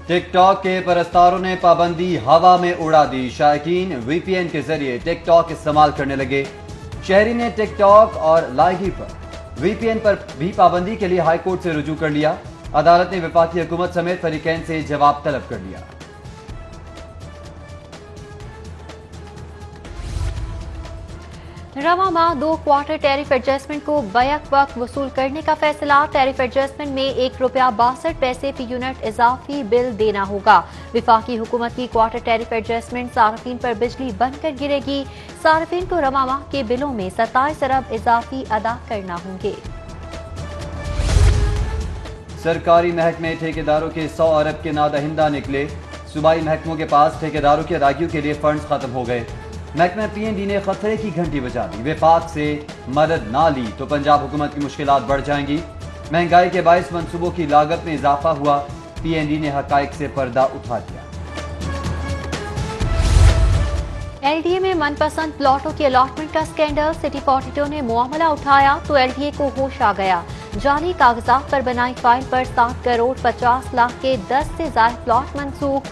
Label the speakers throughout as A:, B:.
A: TikTok के परस्तारों ने पाबंदी हवा में उड़ा दी। शायकीन वीपीएन के जरिए टिकटॉक इस्तेमाल करने लगे। शहरी ने टिकटॉक और लाइगी पर वीपीएन पर भी पाबंदी के लिए हाईकोर्ट से रुजू कर लिया। अदालत ने वफाकी हुकूमत समेत फरीकैन से जवाब तलब कर लिया।
B: रवा माह 2 क्वार्टर टैरिफ एडजस्टमेंट को बैक वक्त वसूल करने का फैसला। टैरिफ एडजस्टमेंट में ₹1.62 फी यूनिट इजाफी बिल देना होगा। विफाकी हुकूमत की क्वार्टर टैरिफ एडजस्टमेंट सार्फिन पर बिजली बनकर गिरेगी। सार्फिन को रवा माह के बिलों में 27 अरब इजाफी अदा करना होंगे।
A: सरकारी महकमे ठेकेदारों के 100 अरब के नादहिंदा निकले। सूबाई महकमों के पास ठेकेदारों की अदायगियों के लिए फंड्स खत्म हो गए। महकमा पीएनडी ने खतरे की घंटी बजा दी। विफाक से मदद ना ली तो पंजाब हुकूमत की मुश्किलात बढ़ जाएंगी। महंगाई के बायस मंसूबों की लागत में इजाफा हुआ। पीएनडी ने हकाइक से पर्दा उठा दिया।
B: एलडीए में मनपसंद प्लॉटों की अलॉटमेंट का स्कैंडल। सिटी 42 ने मामला उठाया तो एलडीए को होश आ गया। जाली कागजात पर बनाई फाइल पर 7 करोड़ 50 लाख के 10 से ज्यादा प्लॉट मनसूख।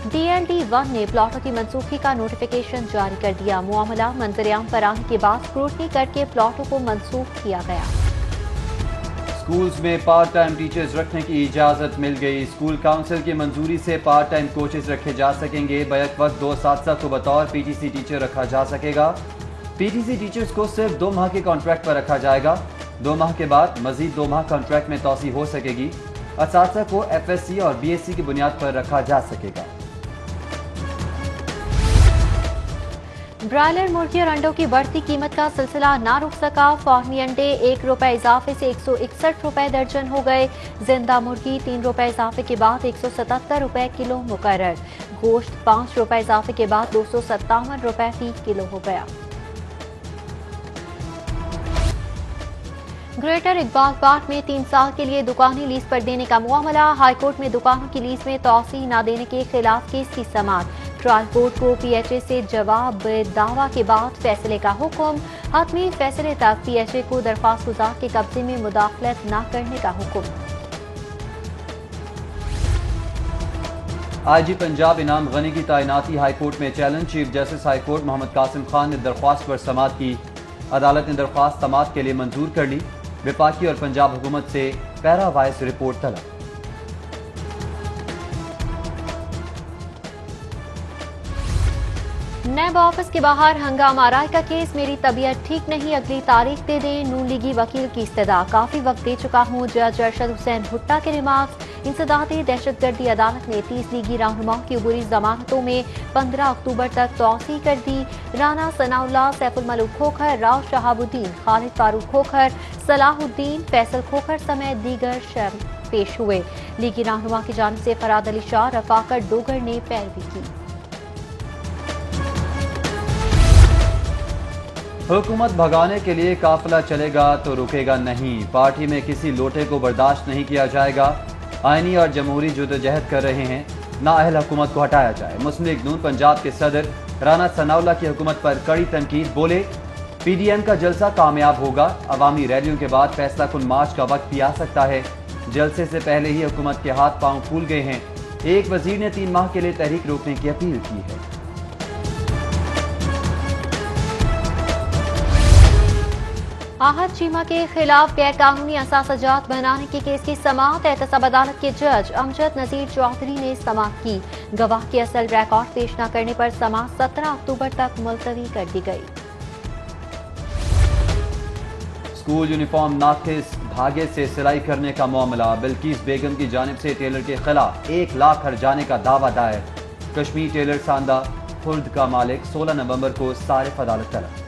B: डीएलडी 1 ने प्लॉटों की मनसूखी का नोटिफिकेशन जारी कर दिया। मामला मंजरेआम पर आने के बाद स्क्रूटनी करके प्लॉटों को मनसूख किया गया।
A: स्कूल्स में पार्ट टाइम टीचर्स रखने की इजाजत मिल गई। स्कूल काउंसिल की मंजूरी से पार्ट टाइम कोचेस रखे जा सकेंगे। बैक वक्त 2 असातिज़ा को बतौर पीटीसी टीचर रखा जा सकेगा। पीटीसी टीचर्स को सिर्फ 2 माह के कॉन्ट्रैक्ट पर रखा जाएगा। 2 माह के बाद मजीद 2 माह कॉन्ट्रैक्ट में तोसी हो सकेगी। असातिज़ा को एफएससी और बीएससी की बुनियाद पर रखा जा सकेगा।
B: ब्रायलर मुर्गी और अंडों की बढ़ती कीमत का सिलसिला ना रुक सका। फार्मी अंडे ₹1 इजाफे से ₹161 दर्जन हो गए। जिंदा मुर्गी ₹3 इजाफे के बाद ₹177 किलो मुकर्रर। गोश्त ₹5 इजाफे के बाद ₹257 फी किलो हो गया। ग्रेटर इकबालबाद में 3 साल के लिए दुकानें लीज पर देने का मामला। हाईकोर्ट में दुकानों की लीज में तोसी न देने के खिलाफ केस की समाअत। ट्रायल कोर्ट को पीएचए से जवाब दावा के बाद फैसले का हुक्म। हतमी फैसले तक पीएचए को दरख्वास्त गुजार के कब्जे में मुदाखलत न करने का हुक्म।
A: आईजी पंजाब इनाम गनी की तैनाती हाईकोर्ट में challenge. Chief justice high court Mohammad Qasim Khan ने दरख्वास्त पर समाअत की। अदालत ने दरख्वास्त समाअत के लिए मंजूर कर ली। विफाकी और पंजाब हुकूमत से पैरावाइज रिपोर्ट तलब।
B: नैब ऑफिस के बाहर हंगामा। राय का केस मेरी तबीयत ठीक नहीं, अगली तारीख दे दें। नून लीगी वकील की इस्तदा। काफी वक्त दे चुका हूँ। जज अरशद हुसैन भुट्टा के रिमार्क्स। इंसदादी दहशतगर्दी अदालत ने 30 लीगी रहनुमाओं की अबूरी जमानतों में 15 अक्टूबर तक तौसी कर दी। राना सनाउल्लाह, सैफुल मलूक खोखर, राव शहाबुद्दीन, खालिद फारूक खोखर, सलाहुद्दीन, फैसल खोखर समेत दीगर पेश हुए। लीगी रहनुमा की जानिब से फराद अली शाह, रफाकत डोगर ने पैरवी की।
A: हुकूमत भगाने के लिए काफिला चलेगा तो रुकेगा नहीं। पार्टी में किसी लोटे को बर्दाश्त नहीं किया जाएगा। आईनी और जमहूरी जदोजहद कर रहे हैं, नाअहल हुकूमत को हटाया जाए। मुस्लिम लीग नून पंजाब के सदर राना सनाउल्लाह की हुकूमत पर कड़ी तनकीद। बोले पीडीएम का जलसा कामयाब होगा। अवामी रैलियों के बाद फैसला कुन मार्च का वक्त भी आ सकता है। जलसे से पहले ही हुकूमत के हाथ पांव फूल गए हैं। एक वजीर ने 3 माह के लिए तहरीक रोकने की अपील की है।
B: आहत चीमा के खिलाफ गैर कानूनी असासजात बनाने के केस की समाअत। एहतसाब अदालत के जज अमजद नजीर चौधरी ने समाअत की। गवाह के असल रिकॉर्ड पेश न करने पर समाअत 17 अक्टूबर तक मुलतवी कर दी गई।
A: स्कूल यूनिफॉर्म नाकिस धागे से सिलाई करने का मामला। बिल्किस बेगम की जानिब से टेलर के खिलाफ 1 लाख हर्जाने का दावा दायर। कश्मीर टेलर सांदा खुर्द का मालिक 16 नवंबर को सारिफ अदालत तलब।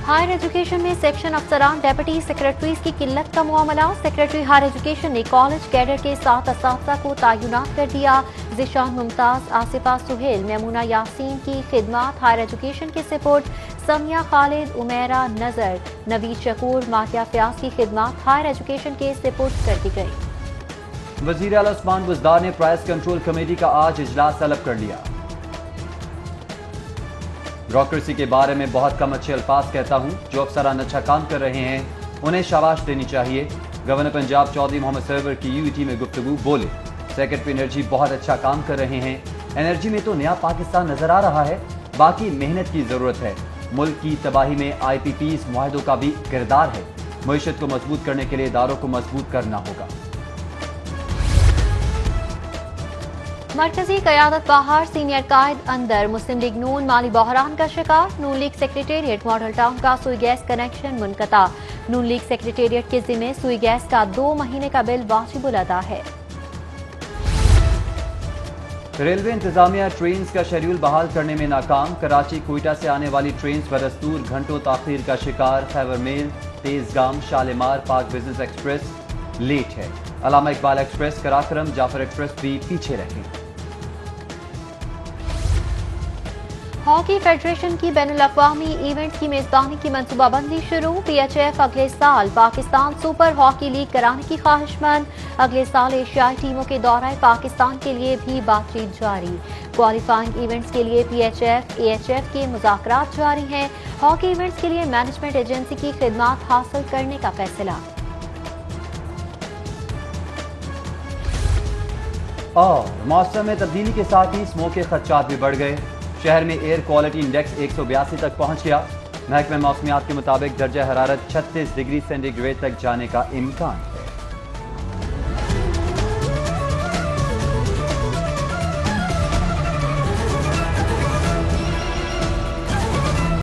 B: हायर एजुकेशन में सेक्शन अफसरान डेप्यूटी सेक्रेटरीज की किल्लत का मामला। सेक्रेटरी हायर एजुकेशन ने कॉलेज कैडर के 7 असातिज़ा को तैनात कर दिया। जिशान मुमताज, आसिफा सुहेल, मैमूना यासीन की खिदमात हायर एजुकेशन के सपोर्ट। समिया खालिद, उमेरा नजर, नवीद शकूर, मातिया फयाज की खिदमात हायर एजुकेशन के सपोर्ट कर दी गई।
A: वजीर आला उस्मान बुज़दार ने प्राइस कंट्रोल कमेटी का आज इजलास तलब कर लिया। ब्यूरोक्रेसी के बारे में बहुत कम अच्छे अल्फाज कहता हूं। जो अफसरान अच्छा काम कर रहे हैं उन्हें शाबाश देनी चाहिए। गवर्नर पंजाब चौधरी मोहम्मद सरवर की यूईटी में गुफ्तगू बोले, सेक्रेटरी एनर्जी बहुत अच्छा काम कर रहे हैं। एनर्जी में तो नया पाकिस्तान नजर आ रहा है, बाकी मेहनत की जरूरत है। मुल्क की तबाही में IPPs मुआहदों का भी किरदार है। मईशत को मजबूत करने के लिए इदारों को मजबूत करना होगा।
B: मरकजी कयादत बाहर, सीनियर कायद अंदर। मुस्लिम लीग नून माली बहरान का शिकार। नून लीग सेक्रेटेरिएट मॉडल टाउन का सुई गैस कनेक्शन मुनक़ता। नून लीग सेक्रेटेरिएट के जिम्मे सुई गैस का 2 महीने का बिल वाजिबुल अदा है।
A: रेलवे इंतजामिया ट्रेन का शेड्यूल बहाल करने में नाकाम। कराची कोयटा से आने वाली ट्रेन बदस्तूर घंटों ताखीर का शिकार। खैबर मेल, तेजगाम, शालीमार, पाक बिजनेस एक्सप्रेस लेट है। अलामा इकबाल एक्सप्रेस, कराक्रम, जाफर एक्सप्रेस भी पीछे रहे।
B: हॉकी फेडरेशन की बैनुल-अक़वामी इवेंट्स की मेजबानी की मंसूबाबंदी शुरू। PHF अगले साल पाकिस्तान सुपर हॉकी लीग कराने की ख्वाहिशमंद। अगले साल एशियाई टीमों के दौरे पाकिस्तान के लिए भी बातचीत जारी। क्वालिफाइंग इवेंट्स के लिए PHF AHF के मुज़ाकरात जारी हैं। हॉकी इवेंट्स के लिए मैनेजमेंट एजेंसी की खिदमात हासिल करने का फैसला।
A: और मौसम में तब्दीली के साथ ही स्मोक के खदशात भी बढ़ गए। शहर में एयर क्वालिटी इंडेक्स 182 तक पहुंच गया। महकमे मौसमियात के मुताबिक दर्जा हरारत 36 डिग्री सेंटीग्रेड तक जाने का इम्कान।